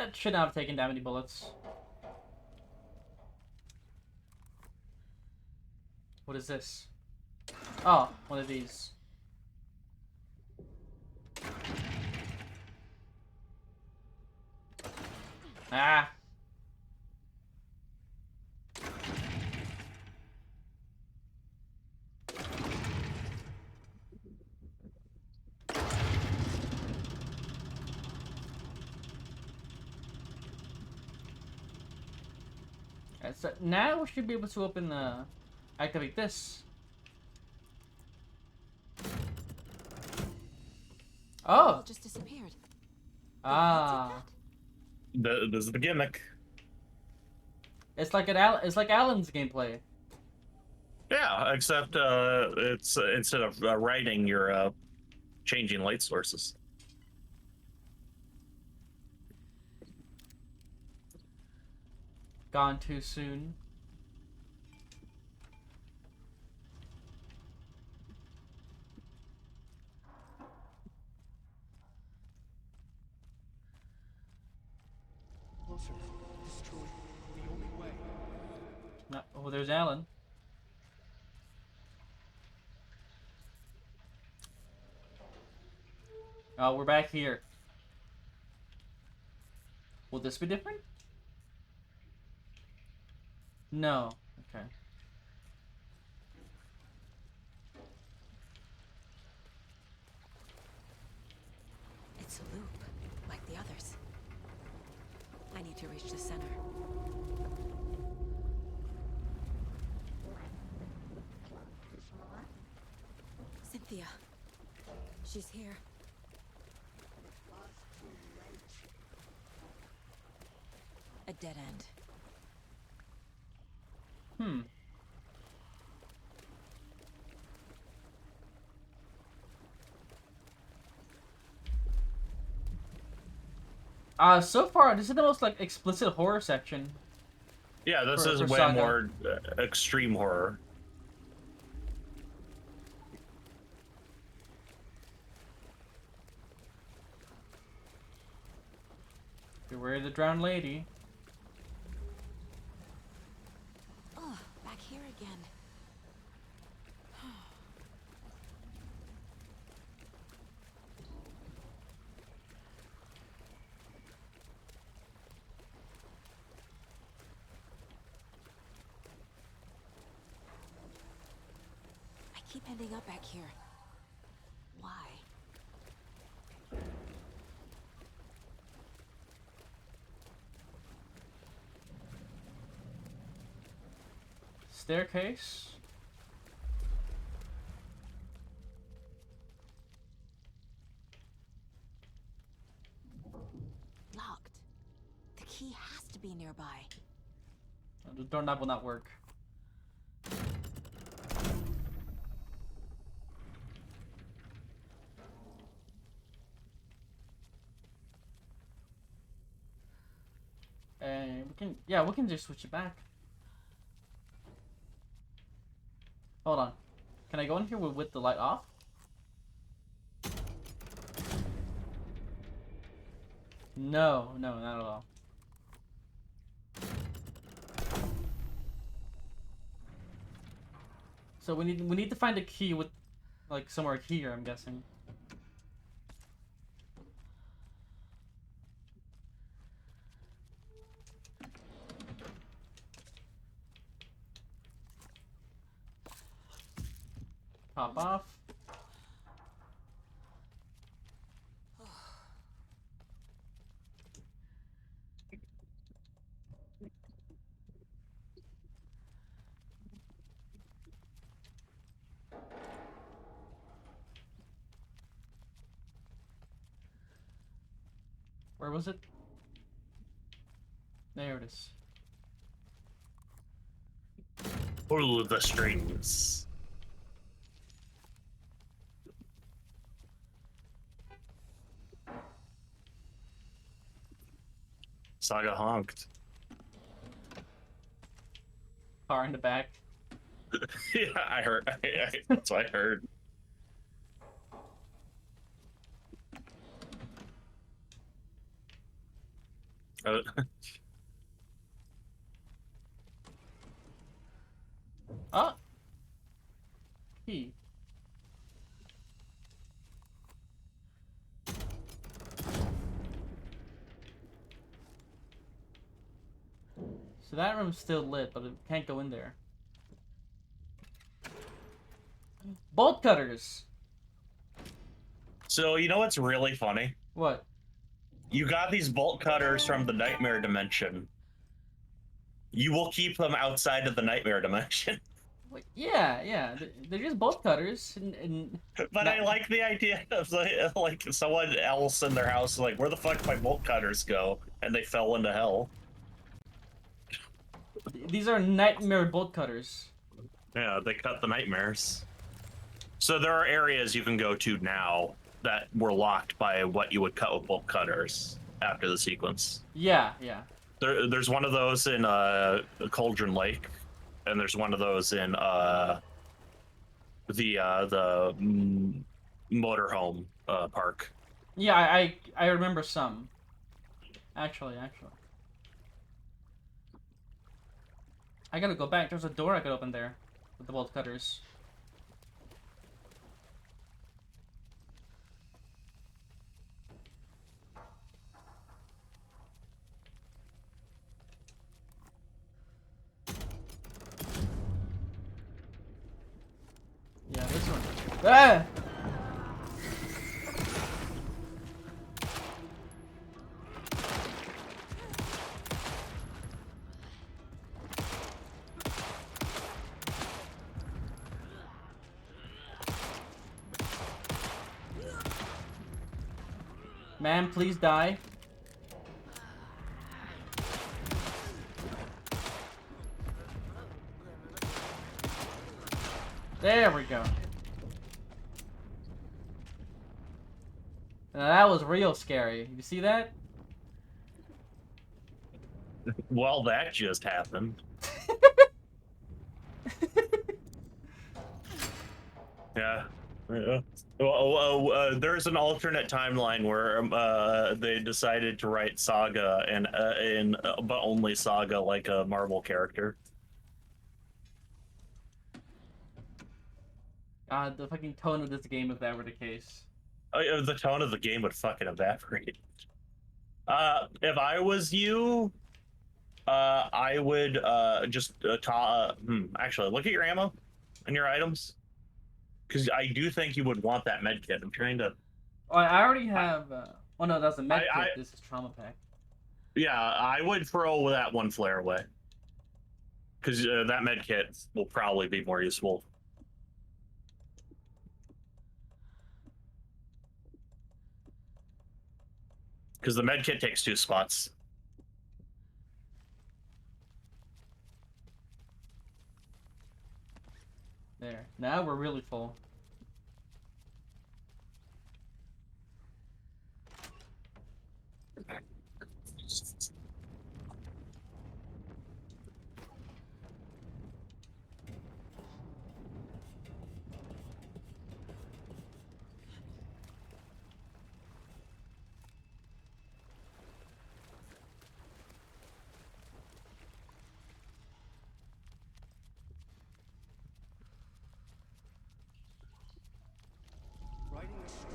That should not have taken that many bullets. What is this? Oh, one of these. Ah. So now we should be able to open the... activate this. Oh! Just disappeared. Ah. This is the gimmick. It's like it's like Alan's gameplay. Yeah, except it's instead of writing, you're changing light sources. Gone too soon. Closer. Destroy. The only way. No, oh, there's Alan. Oh, we're back here. Will this be different? No. Okay. It's a loop, like the others. I need to reach the center. Cynthia. She's here. A dead end. Hmm. So far, this is the most, like, explicit horror section. Yeah, this is for way Saga. more extreme horror. Beware the drowned lady. Oh, back here again. I keep ending up back here. Why? Staircase. Locked. The key has to be nearby. The doorknob will not work. And we can just switch it back. Hold on. Can I go in here with the light off? No, not at all. So we need to find a key with, like, somewhere here, I'm guessing. Pop off. Where was it? There it is. Pull the strings. Saga honked. Car in the back. Yeah, I heard. That's what I heard. Uh, Oh, key. So that room's still lit, but it can't go in there. Bolt cutters. so you know what's really funny? What? You got these bolt cutters from the nightmare dimension. You will keep them outside of the nightmare dimension. Wait, yeah, yeah. They're just bolt cutters, and But not, I like the idea of like someone else in their house, like, where the fuck my bolt cutters go? And they fell into hell. these are nightmare bolt cutters. Yeah, they cut the nightmares. So there are areas you can go to now that were locked by what you would cut with bolt cutters after the sequence. Yeah, yeah. There's one of those in Cauldron Lake, and there's one of those in the motorhome park. Yeah, I remember some. Actually. I gotta go back. There's a door I could open there with the bolt cutters. Yeah, this one. Ah! Man, please die. There we go. Now that was real scary. You see that? Well, that just happened. Yeah. Yeah. Well, there's an alternate timeline where they decided to write Saga but only Saga like a Marvel character. God, the fucking tone of this game, if that were the case. The tone of the game would fucking evaporate. If I was you, I would just actually look at your ammo and your items, because I do think you would want that med kit. I'm trying to. Oh, I already have. Oh no, that's a med I- kit. This is trauma pack. Yeah, I would throw that one flare away, because that med kit will probably be more useful. Because the med kit takes 2 spots. There. Now we're really full. Writing a story.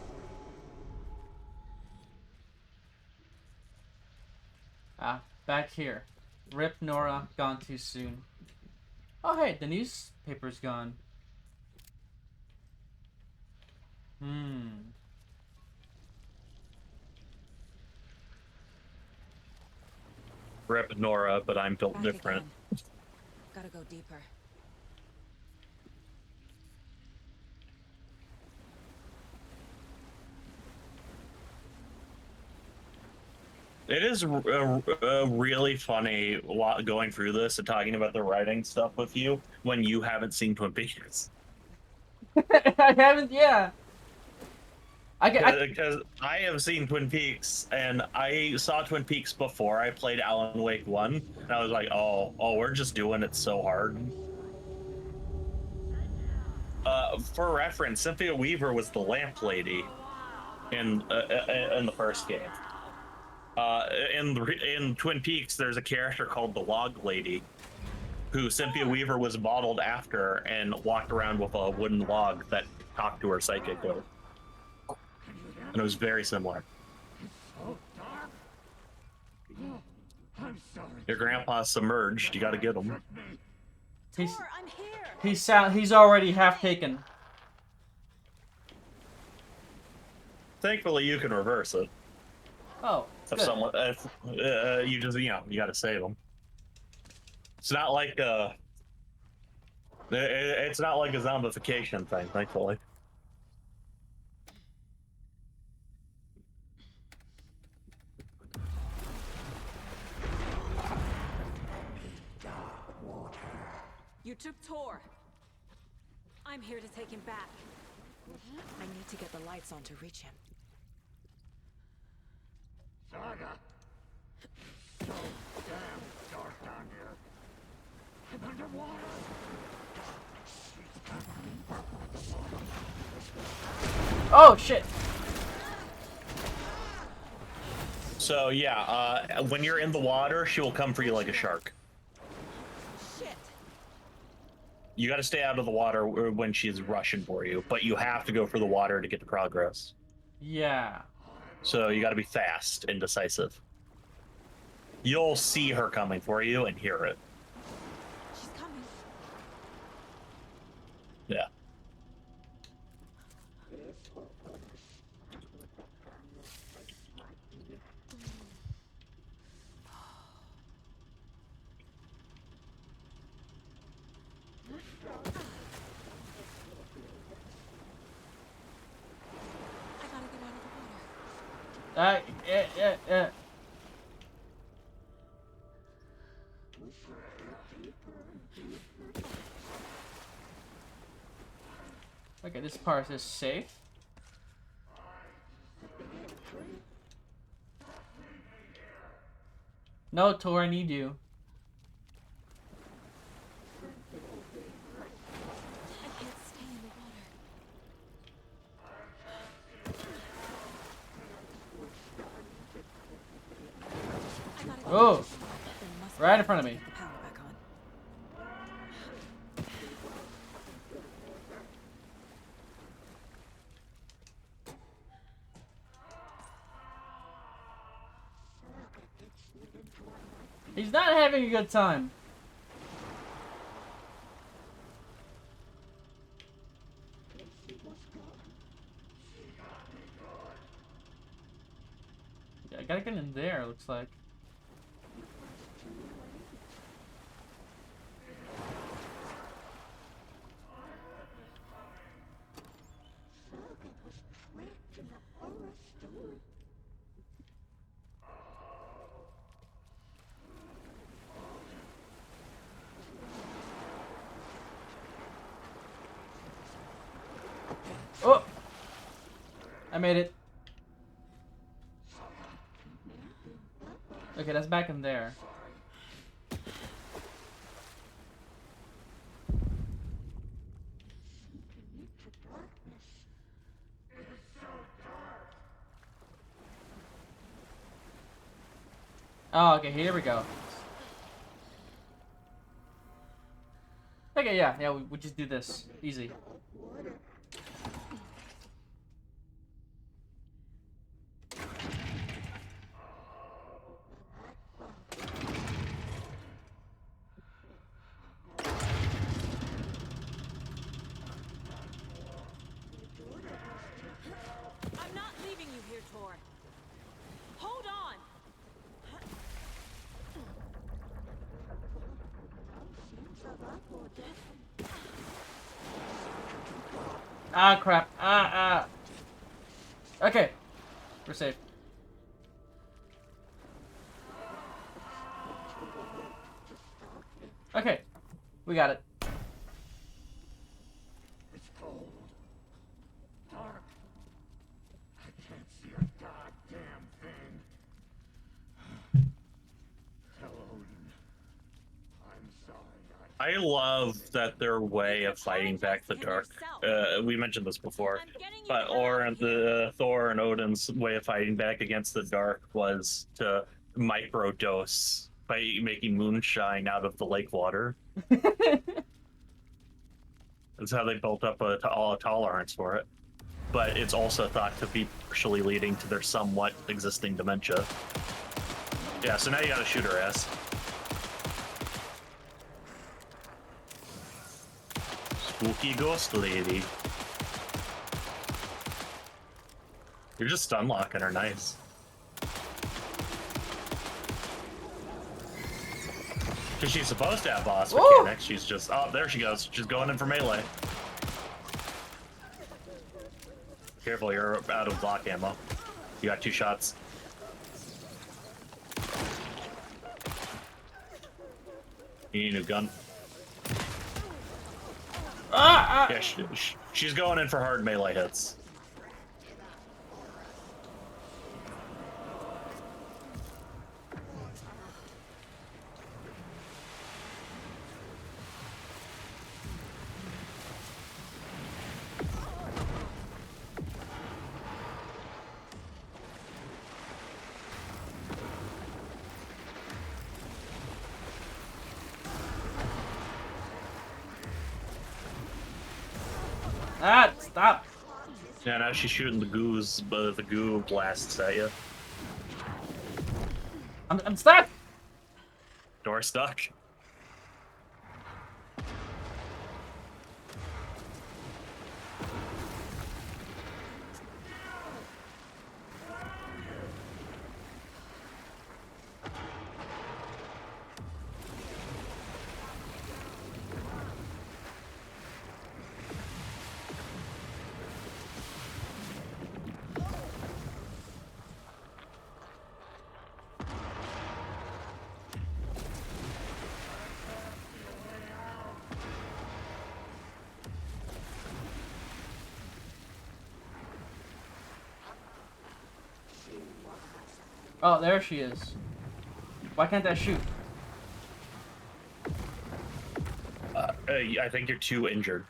Ah, back here. Rip Nora, gone too soon. Oh hey, the newspaper's gone. Rep Nora, but I'm built Back different. again. Gotta go deeper. It is really funny going through this and talking about the writing stuff with you when you haven't seen Twin Peaks. I haven't. Yeah. I Because I have seen Twin Peaks, and I saw Twin Peaks before I played Alan Wake 1, and I was like, oh, we're just doing it so hard. For reference, Cynthia Weaver was the lamp lady in the first game. In Twin Peaks, there's a character called the Log Lady, who Cynthia Weaver was modeled after and walked around with a wooden log that talked to her psychically. And it was very similar. So dark. I'm sorry. Your grandpa's submerged. You got to get him. He's Tor, I'm here. he's already half taken. Thankfully, you can reverse it. Oh, If good. someone, if, you just, you got to save them. It's not like it's not like a zombification thing, thankfully. You took Tor. I'm here to take him back. I need to get the lights on to reach him. Saga. So damn dark down here. I'm underwater. Oh shit! So yeah, when you're in the water, she will come for you like a shark. Shit. You got to stay out of the water when she's rushing for you, but you have to go for the water to get to progress. Yeah. So you got to be fast and decisive. You'll see her coming for you and hear it. She's coming. Yeah. I gotta get out of the water. Yeah. Okay, this part is safe. No, Tor, I need you. I can't stay in the water. I gotta get Oh, out. There must be right a in way front of to me. get the power back on. He's not having a good time. Yeah, I gotta get in there, looks like. Oh! I made it. Okay, that's back in there. Oh, okay, here we go. Okay, yeah, we just do this. Easy. I'm not leaving you here, Tor. Hold on. Ah, crap. Okay. We're safe. Okay. We got it. It's cold. Dark. I can't see a goddamn thing. Tell Odin. I'm sorry. I love that their way of fighting back the dark. We mentioned this before, but Thor and Odin's way of fighting back against the dark was to microdose by making moonshine out of the lake water. That's how they built up a tolerance for it. But it's also thought to be partially leading to their somewhat existing dementia. Yeah, so now you gotta shoot her ass. Spooky ghost lady. You're just stun locking her, nice. Because she's supposed to have boss mechanics. She's just, oh, there she goes. She's going in for melee. Careful, you're out of block ammo. You got 2 shots. You need a new gun. Yeah, she's going in for hard melee hits. Stop! Yeah, now she's shooting the goo blasts at you. I'm stuck! Door stuck. Oh, there she is. Why can't I shoot? I think you're too injured.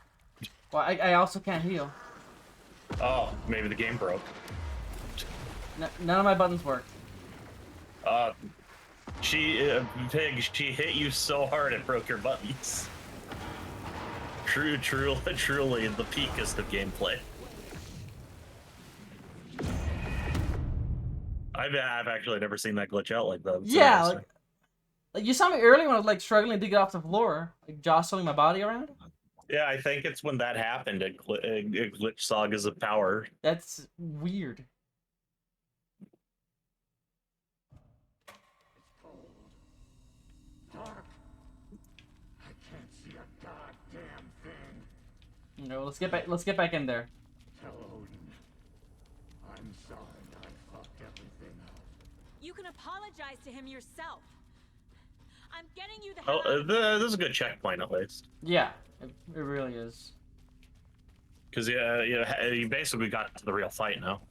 Well, I also can't heal. Oh, maybe the game broke. None of my buttons work. Pig, she hit you so hard it broke your buttons. Truly, the peakest of gameplay. I've actually never seen that glitch out like that. It's Yeah, like you saw me earlier when I was like struggling to get off the floor, like jostling my body around. Yeah, I think it's when that happened. It glitched Sagas of Power. That's weird. Dark. I can't see a goddamn thing. No, let's get back in there. Tell Odin. I'm sorry I fucked everything up. You can apologize to him yourself. I'm getting you the hell out of This is a good checkpoint at least. Yeah, it really is. Because you basically got to the real fight now.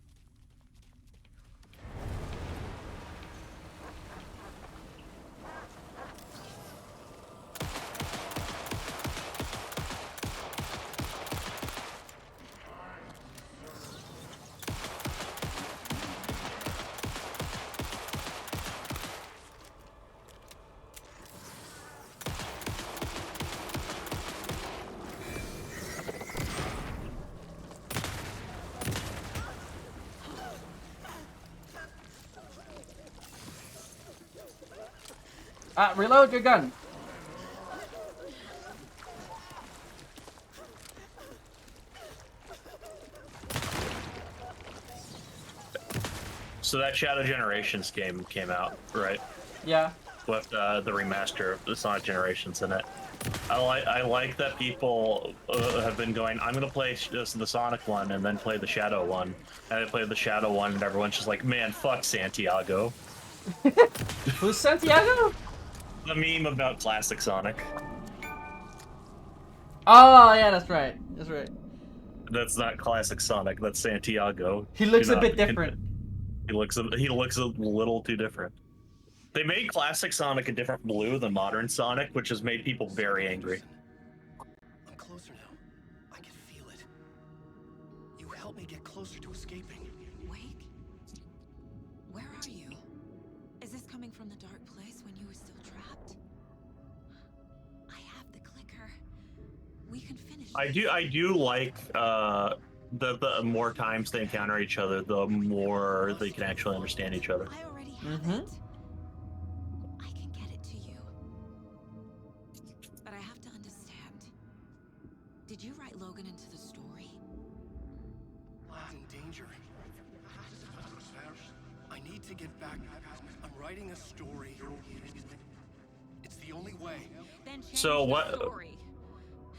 Reload your gun. So that Shadow Generations game came out, right? Yeah. With the remaster of the Sonic Generations in it. I like that people have been going, I'm going to play the Sonic one and then play the Shadow one. And I played the Shadow one and everyone's just like, man, fuck Santiago. Who's Santiago? The meme about classic Sonic. Oh, yeah, that's right. That's right. That's not classic Sonic, that's Santiago. He looks a bit different. He looks a little too different. They made classic Sonic a different blue than modern Sonic, which has made people very angry. I'm closer now. I can feel it. You help me get closer to escaping. Wake? Where are you? Is this coming from the dark place when you were still trapped? I have the clicker. We can finish this. I do like the more times they encounter each other, the more they can actually understand each other. I already have it. I can get it to you. But I have to understand. Did you write Logan into the story? I'm in danger. I need to get back. I'm writing a story. It's the only way. Then change So the what- story.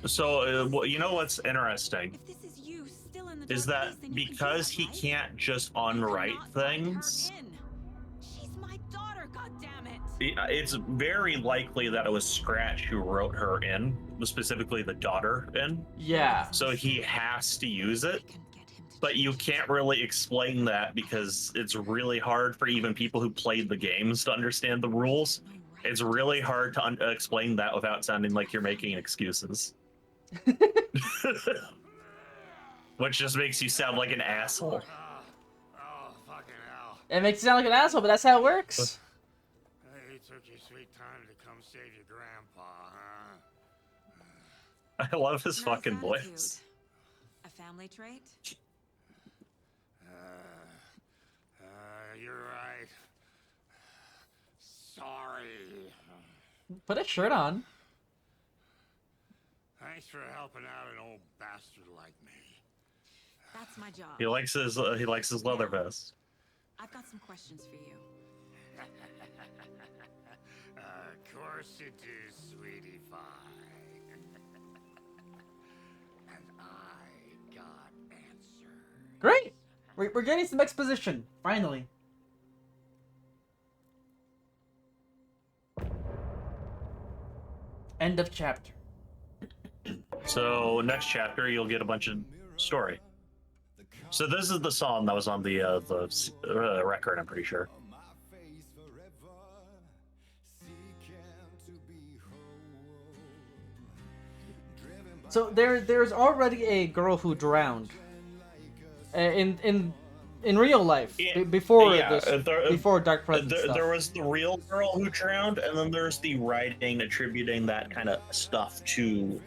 So you know what's interesting If this is you still in the is dark that place, then you can do because it, he right? can't just You cannot unwrite find her things, in. She's my daughter, goddammit. it's very likely that it was Scratch who wrote her in, specifically the daughter in. Yeah. So he has to use it. I can get him to But you change can't really explain that because it's really hard for even people who played the games to understand the rules. No right It's to really do hard to explain that without sounding like you're making excuses. Which just makes you sound like an asshole. Oh, fucking hell. It makes you sound like an asshole, but that's how it works. Hey, you took your sweet time to come save your grandpa, huh? I love his Nice fucking attitude. voice. A family trait? You're right. Sorry. Put a shirt on. Thanks for helping out an old bastard like me. That's my job. He likes his leather vest. I've got some questions for you. Of course you do, sweetie pie. And I got answers. Great. We're getting some exposition finally. End of chapter. So next chapter you'll get a bunch of story. So this is the song that was on the record, I'm pretty sure. So there's already a girl who drowned. In real life, before before Dark Presence stuff. There was the real girl who drowned, and then there's the writing attributing that kind of stuff to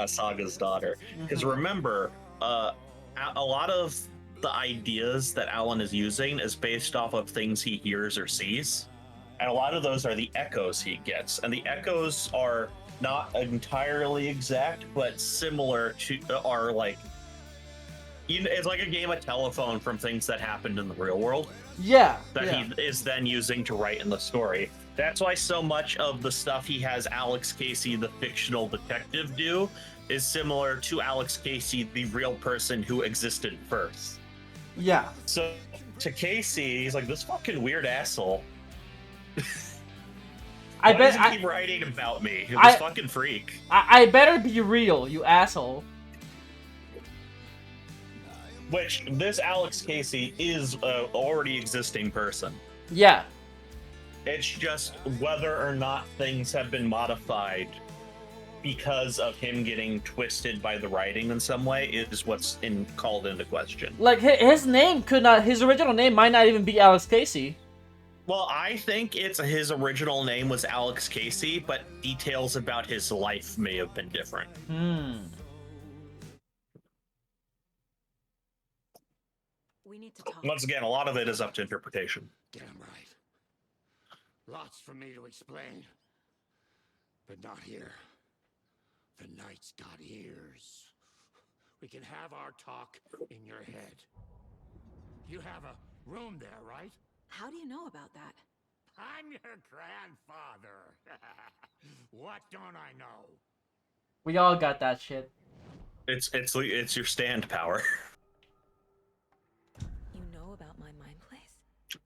Saga's daughter. Because remember, a lot of the ideas that Alan is using is based off of things he hears or sees, and a lot of those are the echoes he gets, and the echoes are not entirely exact, but similar to are like. It's like a game of telephone from things that happened in the real world Yeah. that he is then using to write in the story. That's why so much of the stuff he has Alex Casey, the fictional detective, do is similar to Alex Casey, the real person who existed first. Yeah. So to Casey, he's like, this fucking weird asshole. I Why bet does he keep writing about me? This I- fucking freak. I better be real, you asshole. Which this Alex Casey is a already existing person. Yeah. It's just whether or not things have been modified because of him getting twisted by the writing in some way is what's called into question. Like his name could not. His original name might not even be Alex Casey. Well, I think his original name was Alex Casey, but details about his life may have been different. We need to talk. Once again, a lot of it is up to interpretation. Damn right. Lots for me to explain. But not here. The night's got ears. We can have our talk in your head. You have a room there, right? How do you know about that? I'm your grandfather. What don't I know? We all got that shit. It's your stand power. You know about my mind place?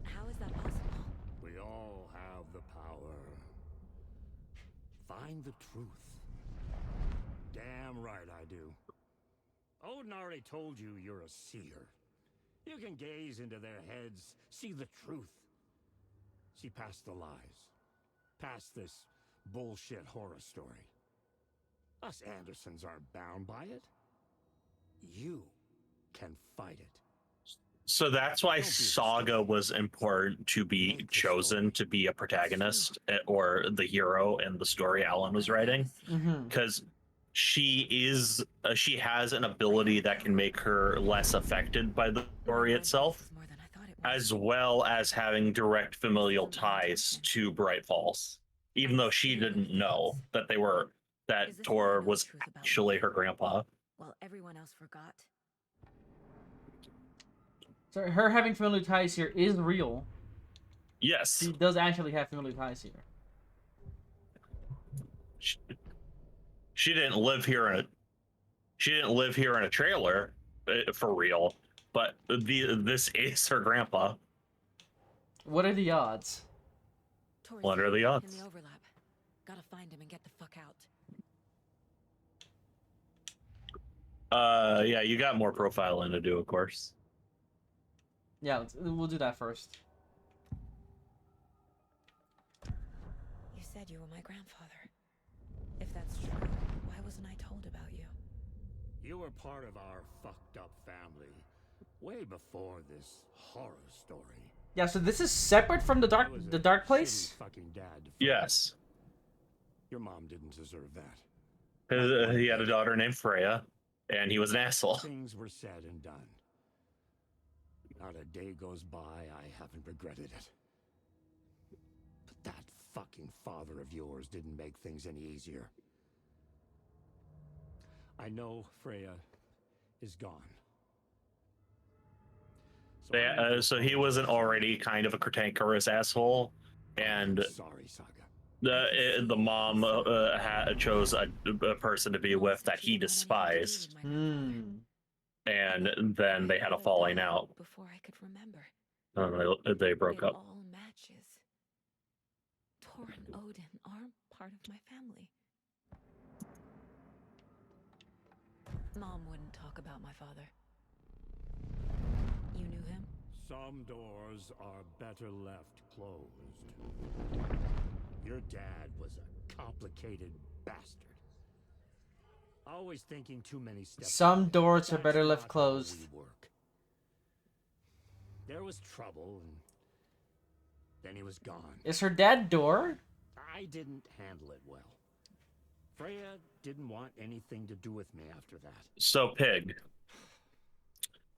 How is that possible? We all have the power. Find the truth. Damn right I do. Odin already told you you're a seer. You can gaze into their heads, see the truth. See past the lies. Past this bullshit horror story. Us Andersons aren't bound by it. You can fight it. So that's why Don't be Saga was important to be Make the chosen story. to be a protagonist or the hero in the story Alan was writing, Mm-hmm. because she has an ability that can make her less affected by the story itself, More than I thought it was. as well as having direct familial ties to Bright Falls, even though she didn't know that Tor was actually her grandpa. Well, everyone else forgot. So her having familial ties here is real. Yes, She does actually have familial ties here. she didn't live here in a trailer for real, but this is her grandpa. What are the odds? Tori's What are the here, odds? In the overlap. Gotta find him and get the fuck out. Yeah, you got more profiling to do, of course. Yeah, we'll do that first. You said you were my grandfather. If that's true, why wasn't I told about you? You were part of our fucked up family way before this horror story. Yeah, so this is separate from the I was a dark place. shitty fucking dad to Yes, Your mom didn't deserve that. he had a daughter named Freya, and he was an asshole. Things were said and done. Not a day goes by I haven't regretted it. But that fucking father of yours didn't make things any easier. I know Freya is gone. So he was an already kind of a cantankerous asshole, and sorry, Saga. the mom chose a person to be with that he despised, Hmm. and then they had a falling out. Before I could remember. They broke It up. all matches. Tor and Odin are part of my family. Mom wouldn't talk about my father. You knew him? Some doors are better left closed. Your dad was a complicated bastard. Always thinking too many steps. Some ahead. doors are That's better left not how closed. we work. There was trouble, and then he was gone. Is her dad door? I didn't handle it well. Freya didn't want anything to do with me after that. So, Pig,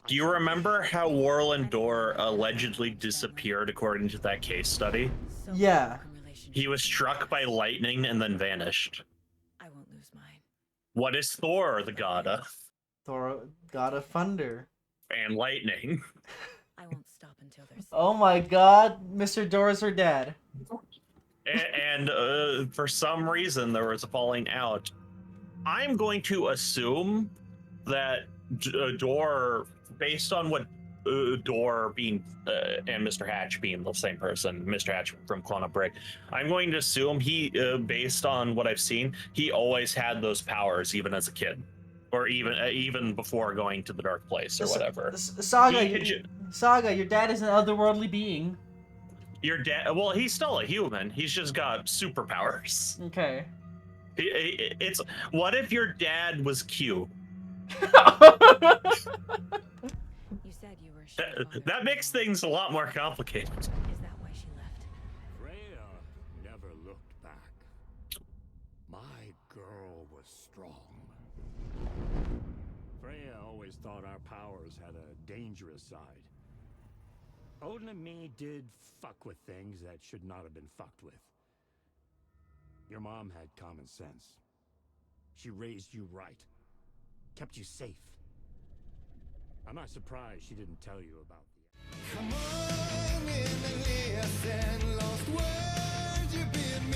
do you remember how Warland Door allegedly disappeared according to that case study? So Yeah. broken relationship. He was struck by lightning and then vanished. I won't lose mine. What is Thor the god of? Thor, god of thunder. And lightning. I won't stop until there's. Oh my god, Mr. Door is her dad. And for some reason, there was a falling out. I'm going to assume that Door, based on what Door being and Mr. Hatch being the same person, Mr. Hatch from Clone of Brick, I'm going to assume he, based on what I've seen, he always had those powers even as a kid, or even before going to the dark place or whatever. Saga, your dad is an otherworldly being. Your dad, well, he's still a human. He's just got superpowers. Okay. It's what if your dad was Q? You said you were sure. That makes things a lot more complicated. Is that why she left? Freya never looked back. My girl was strong. Freya always thought our powers had a dangerous side. Odin and me did fuck with things that should not have been fucked with. Your mom had common sense. She raised you right. Kept you safe. I'm not surprised she didn't tell you about the... Come on in and listen, lost words you've been